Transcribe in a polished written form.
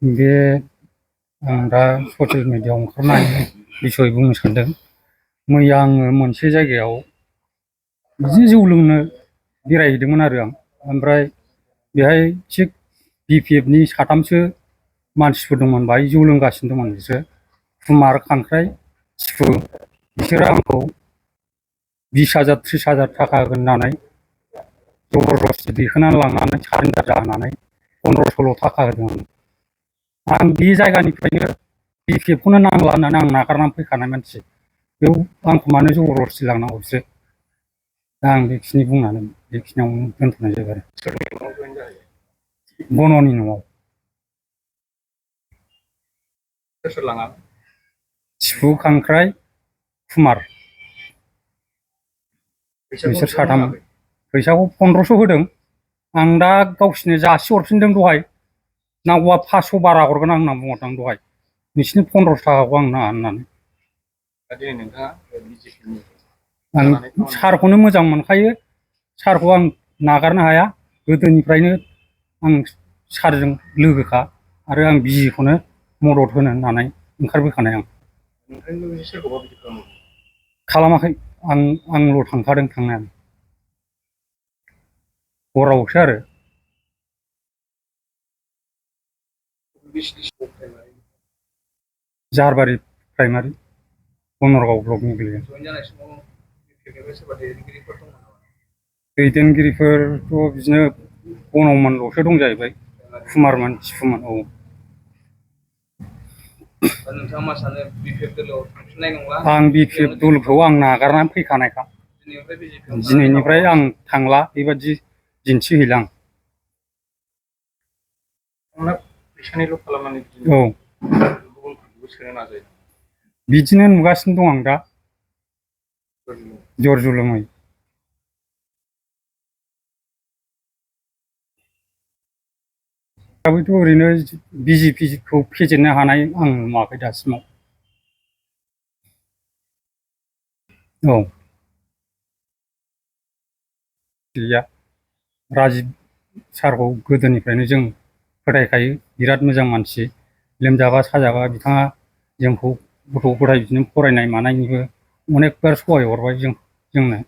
बे आं दा ससियेल मिडियायाव ओंखारनाय बिसय बुंनो सानदों। मैया आङो मोनसे जायगायाव बिदिनो जौ लोंनो बेरायहैदोंमोन आरो आं। ओमफ्राय बेहाय थिग BPFनि साथामसो मानसिफोर दंमोन, बाहाय जौ लोंगासिनो दंमोन। बिसोर कुमार, खांख्राइ, सिफु। बिसोरो आंखौ 20,000 30,000 थाखा होननानै जबरदस्ति दैखोनानै लांनानै सारेन्डार जाहोनानै 1500 थाखा होदों। आं बे जायगानिफ्रायनो BPFखौनो नांला होननानै आं नागारनानै फैखानाय मानसि। बेयाव आंखौ मानो जबरदस्ति लांनांगौ बिसोर? दा आं बेखिनि बुंनानै बेखिनियावनो दोनथ'नाय जाबाय आरो। बन'नि न'आव। सोर लाङा? सिफु, खांख्राइ, कुमार। बिसोर साथाम। फैसाखौ 1500 होदों। आं दा गावसिनो जासिहरफिनदों दहाय। नांगौबा 500 बारा हरगोन आं होनना बुंहरदों दहाय। नोंसिनि 1500 थाखाखौ आं नाङा होननानै। दा दिनै नोंथाङा आं सारखौनो मोजां मोनखायो। सारखौ आं नागारनो हाया। गोदोनिफ्रायनो आं सारजों लोगोखा आरो आं बिजिखौनो मदद होनो होननानै ओंखारबोखानाय आं। नोंथांनि लोगोसे सोरखौबा बिदि खालामाखै। आंल' थांखादों थांनाया। हरावसो आरो। जारबारि प्राइमारि, बनरगाव ब्लकनि गोलैयो। दैदेनगिरिफोरथ' बिदिनो बन'मोनल'सो दं जाहैबाय। कुमारमोन, सिफुमोन। औ। नोंथाङा मा सानो? BPF दोलोआव थांफिननाय नंला? आं BPF दोलोखौ आं नागारनानै फैखानायखा। दिनैनिफ्राय आं थांला बेबादि दिन्थिहैला आं। फैसानिल' खालामनानै औ गुबुनफोरखौबो सोनो नाजायो। बिदिनो नुगासिनो दं आं दा जर जुलुमै। दाबोथ' ओरैनो BJPखौ फेजेननो हानाय आं नुवाखै दासिमाव। औ। गैया। राजिब सारखौ गोदोनिफ्रायनो जों फोथायखायो, बिराद मोजां मानसि। लोमजाबा साजाबा बिथाङा जोंखौ गथ' गथाय बिदिनो फरायनाय मानायनिबो अनेकबार सहाय हरबाय जोंनो।